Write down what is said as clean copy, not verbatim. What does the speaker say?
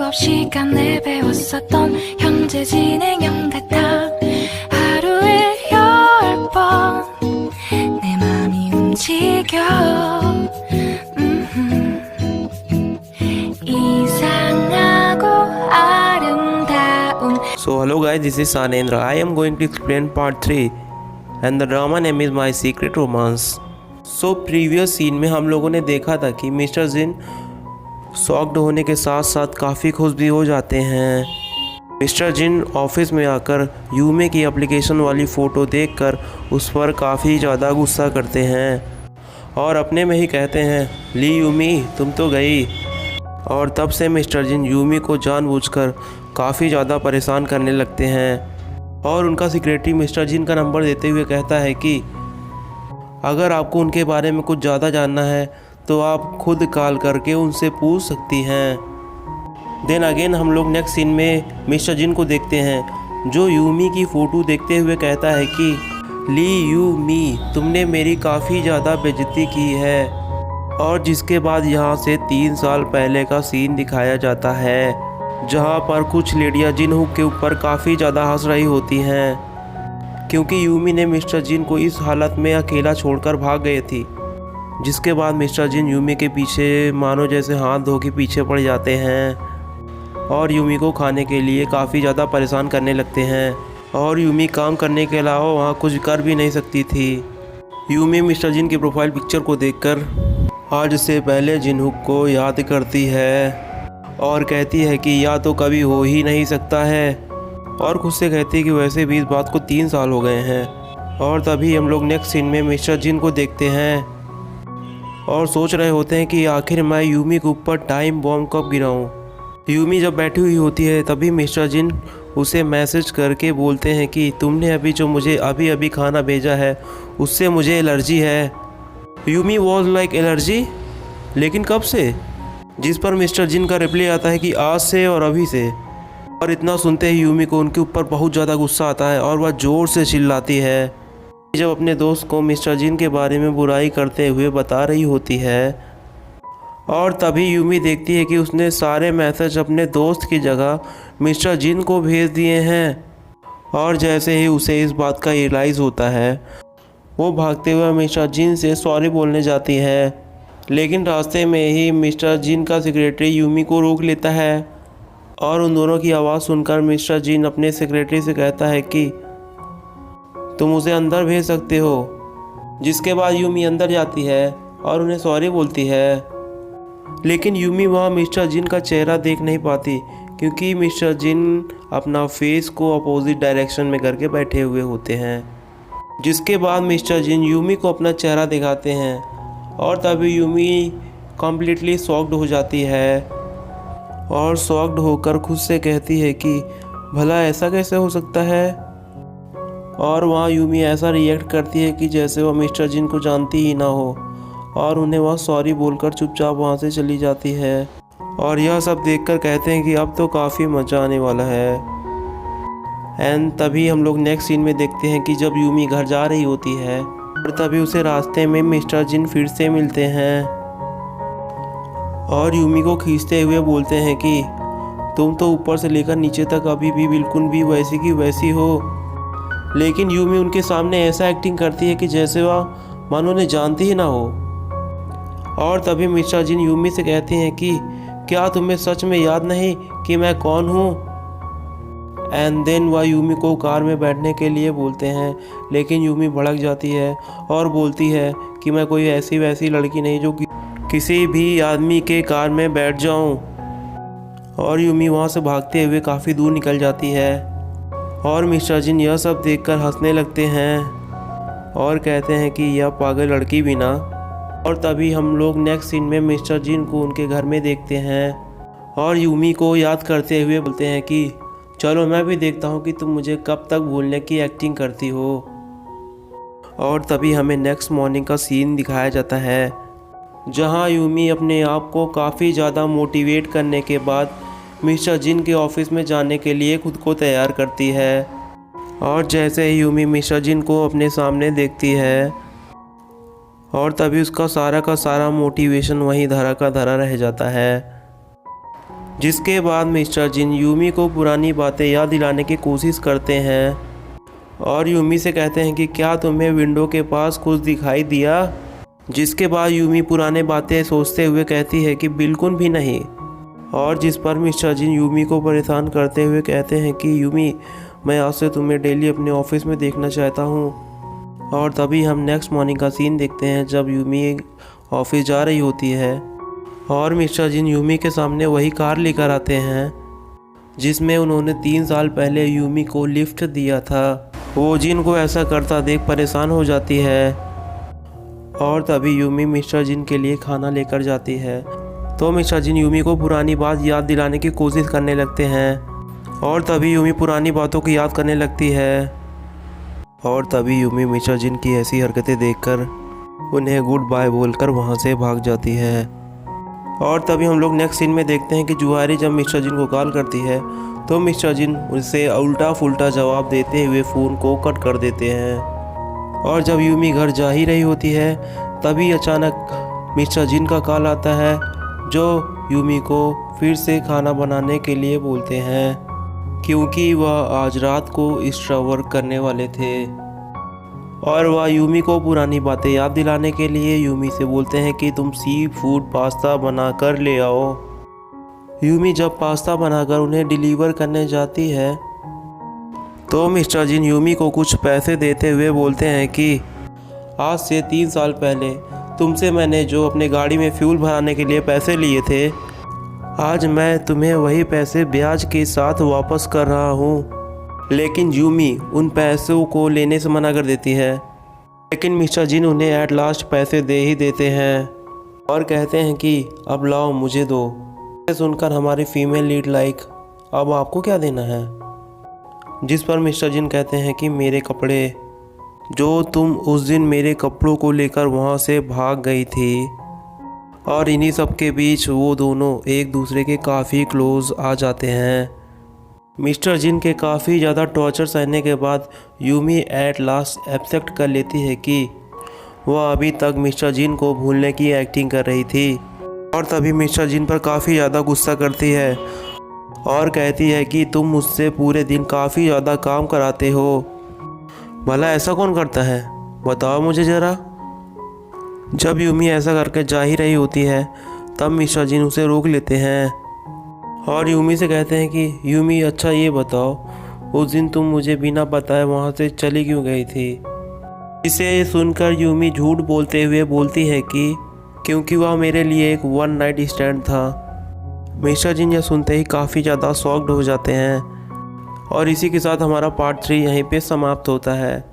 수업 시간에 배웠었던 현재 진행형 같아. 하루에 10번 내 맘이 움직여. 이상하고 아름다운. So hello guys, this is Sanendra. I am going to explain part 3 and the drama name is My Secret Romance. So previous scene में हम लोगों ने देखा था कि mister जिन shocked होने के साथ साथ काफ़ी खुश भी हो जाते हैं। मिस्टर जिन ऑफिस में आकर यूमी की एप्लीकेशन वाली फ़ोटो देखकर उस पर काफ़ी ज़्यादा गुस्सा करते हैं और अपने में ही कहते हैं, ली यूमी तुम तो गई। और तब से मिस्टर जिन यूमी को जानबूझकर काफ़ी ज़्यादा परेशान करने लगते हैं और उनका सेक्रेटरी मिस्टर जिन का नंबर देते हुए कहता है कि अगर आपको उनके बारे में कुछ ज़्यादा जानना है तो आप खुद कॉल करके उनसे पूछ सकती हैं। देन अगेन हम लोग नेक्स्ट सीन में मिस्टर जिन को देखते हैं जो यूमी की फ़ोटो देखते हुए कहता है कि ली यूमी तुमने मेरी काफ़ी ज़्यादा बेइज्जती की है। और जिसके बाद यहाँ से 3 साल पहले का सीन दिखाया जाता है जहाँ पर कुछ लेडियाँ जिनहुक के ऊपर काफ़ी ज़्यादा हंस रही होती हैं क्योंकि यूमी ने मिस्टर जिन को इस हालत में अकेला छोड़कर भाग गई थी। जिसके बाद मिस्टर जिन यूमी के पीछे मानो जैसे हाथ धो के पीछे पड़ जाते हैं और यूमी को खाने के लिए काफ़ी ज़्यादा परेशान करने लगते हैं और यूमी काम करने के अलावा वहाँ कुछ कर भी नहीं सकती थी। यूमी मिस्टर जिन की प्रोफाइल पिक्चर को देखकर आज से पहले जिनहुक को याद करती है और कहती है कि या तो कभी हो ही नहीं सकता है और खुद से कहती है कि वैसे भी इस बात को 3 साल हो गए हैं। और तभी हम लोग नेक्स्ट सीन में मिस्टर जिन को देखते हैं और सोच रहे होते हैं कि आखिर मैं यूमी के ऊपर टाइम बॉम्ब कब गिराऊं। यूमी जब बैठी हुई होती है तभी मिस्टर जिन उसे मैसेज करके बोलते हैं कि तुमने अभी जो मुझे अभी खाना भेजा है उससे मुझे एलर्जी है। यूमी वॉज लाइक एलर्जी, लेकिन कब से? जिस पर मिस्टर जिन का रिप्लाई आता है कि आज से और अभी से। और इतना सुनते ही यूमी को उनके ऊपर बहुत ज़्यादा गुस्सा आता है और वह ज़ोर से चिल्लाती है जब अपने दोस्त को मिस्टर जिन के बारे में बुराई करते हुए बता रही होती है। और तभी यूमी देखती है कि उसने सारे मैसेज अपने दोस्त की जगह मिस्टर जिन को भेज दिए हैं। और जैसे ही उसे इस बात का रियलाइज़ होता है वो भागते हुए मिस्टर जिन से सॉरी बोलने जाती है, लेकिन रास्ते में ही मिस्टर जिन का सेक्रेटरी यूमी को रोक लेता है और उन दोनों की आवाज़ सुनकर मिस्टर जिन अपने सेक्रेटरी से कहता है कि तुम उसे अंदर भेज सकते हो। जिसके बाद यूमी अंदर जाती है और उन्हें सॉरी बोलती है, लेकिन यूमी वहाँ मिस्टर जिन का चेहरा देख नहीं पाती क्योंकि मिस्टर जिन अपना फेस को अपोजिट डायरेक्शन में करके बैठे हुए होते हैं। जिसके बाद मिस्टर जिन यूमी को अपना चेहरा दिखाते हैं और तभी यूमी कम्प्लीटली शॉक्ड हो जाती है और शॉक्ड होकर खुद से कहती है कि भला ऐसा कैसे हो सकता है। और वहाँ यूमी ऐसा रिएक्ट करती है कि जैसे वह मिस्टर जिन को जानती ही ना हो और उन्हें वह सॉरी बोलकर चुपचाप वहाँ से चली जाती है। और यह सब देखकर कहते हैं कि अब तो काफ़ी मज़ा आने वाला है। एंड तभी हम लोग नेक्स्ट सीन में देखते हैं कि जब यूमी घर जा रही होती है और तभी उसे रास्ते में मिस्टर जिन फिर से मिलते हैं और यूमी को खींचते हुए बोलते हैं कि तुम तो ऊपर से लेकर नीचे तक अभी भी बिल्कुल भी वैसी की वैसी हो। लेकिन यूमी उनके सामने ऐसा एक्टिंग करती है कि जैसे वह मानो उन्हें जानती ही ना हो। और तभी मिस्टर जिन यूमी से कहते हैं कि क्या तुम्हें सच में याद नहीं कि मैं कौन हूँ। एंड देन वह यूमी को कार में बैठने के लिए बोलते हैं, लेकिन यूमी भड़क जाती है और बोलती है कि मैं कोई ऐसी वैसी लड़की नहीं जो किसी भी आदमी के कार में बैठ जाऊं। और यूमी वहां से भागते हुए काफ़ी दूर निकल जाती है और मिस्टर जिन यह सब देखकर हंसने लगते हैं और कहते हैं कि यह पागल लड़की भी ना। और तभी हम लोग नेक्स्ट सीन में मिस्टर जिन को उनके घर में देखते हैं और यूमी को याद करते हुए बोलते हैं कि चलो मैं भी देखता हूँ कि तुम मुझे कब तक भूलने की एक्टिंग करती हो। और तभी हमें नेक्स्ट मॉर्निंग का सीन दिखाया जाता है जहाँ यूमी अपने आप को काफ़ी ज़्यादा मोटिवेट करने के बाद मिस्टर जिन के ऑफिस में जाने के लिए खुद को तैयार करती है। और जैसे ही यूमी मिस्टर जिन को अपने सामने देखती है और तभी उसका सारा का सारा मोटिवेशन वहीं धरा का धरा रह जाता है। जिसके बाद मिस्टर जिन यूमी को पुरानी बातें याद दिलाने की कोशिश करते हैं और यूमी से कहते हैं कि क्या तुम्हें विंडो के पास कुछ दिखाई दिया। जिसके बाद यूमी पुराने बातें सोचते हुए कहती है कि बिल्कुल भी नहीं। और जिस पर मिस्टर जिन यूमी को परेशान करते हुए कहते हैं कि यूमी, मैं आज से तुम्हें डेली अपने ऑफिस में देखना चाहता हूँ। और तभी हम नेक्स्ट मॉर्निंग का सीन देखते हैं जब यूमी ऑफिस जा रही होती है और मिस्टर जिन यूमी के सामने वही कार लेकर आते हैं जिसमें उन्होंने 3 साल पहले यूमी को लिफ्ट दिया था। वो जिन को ऐसा करता देख परेशान हो जाती है और तभी यूमी मिस्टर जिन के लिए खाना लेकर जाती है। तो मिस्टर जिन यूमी को पुरानी बात याद दिलाने की कोशिश करने लगते हैं और तभी यूमी पुरानी बातों को याद करने लगती है और तभी यूमी मिस्टर जिन की ऐसी हरकतें देखकर उन्हें गुड बाय बोलकर वहाँ से भाग जाती है। और तभी हम लोग नेक्स्ट सीन में देखते हैं कि जुहारी जब मिस्टर जिन को कॉल करती है तो मिस्टर जिन उसे उल्टा फुल्टा जवाब देते हुए फ़ोन को कट कर देते हैं। और जब यूमी घर जा ही रही होती है तभी अचानक मिस्टर जिन का कॉल आता है जो यूमी को फिर से खाना बनाने के लिए बोलते हैं क्योंकि वह आज रात को एक्स्ट्रा वर्क करने वाले थे। और वह यूमी को पुरानी बातें याद दिलाने के लिए यूमी से बोलते हैं कि तुम सी फूड पास्ता बना कर ले आओ। यूमी जब पास्ता बनाकर उन्हें डिलीवर करने जाती है तो मिस्टर जिन यूमी को कुछ पैसे देते हुए बोलते हैं कि आज से 3 साल पहले तुमसे मैंने जो अपने गाड़ी में फ्यूल भराने के लिए पैसे लिए थे, आज मैं तुम्हें वही पैसे ब्याज के साथ वापस कर रहा हूँ। लेकिन यूमी उन पैसों को लेने से मना कर देती है, लेकिन मिस्टर जिन उन्हें एट लास्ट पैसे दे ही देते हैं और कहते हैं कि अब लाओ मुझे दो। सुनकर हमारी फीमेल लीड लाइक, अब आपको क्या देना है। जिस पर मिस्टर जिन कहते हैं कि मेरे कपड़े, जो तुम उस दिन मेरे कपड़ों को लेकर वहाँ से भाग गई थी। और इन्हीं सब के बीच वो दोनों एक दूसरे के काफ़ी क्लोज आ जाते हैं। मिस्टर जिन के काफ़ी ज़्यादा टॉर्चर सहने के बाद यूमी एट लास्ट एक्सेप्ट कर लेती है कि वह अभी तक मिस्टर जिन को भूलने की एक्टिंग कर रही थी। और तभी मिस्टर जिन पर काफ़ी ज़्यादा गुस्सा करती है और कहती है कि तुम मुझसे पूरे दिन काफ़ी ज़्यादा काम कराते हो, भला ऐसा कौन करता है, बताओ मुझे ज़रा। जब यूमी ऐसा करके जा ही रही होती है तब मिस्टर जिन उसे रोक लेते हैं और यूमी से कहते हैं कि यूमी, अच्छा ये बताओ, उस दिन तुम मुझे बिना बताए वहाँ से चली क्यों गई थी। इसे सुनकर यूमी झूठ बोलते हुए बोलती है कि क्योंकि वह मेरे लिए एक 1 नाइट स्टैंड था। मिस्टर जिन यह सुनते ही काफ़ी ज़्यादा शॉक्ड हो जाते हैं और इसी के साथ हमारा पार्ट 3 यहीं पे समाप्त होता है।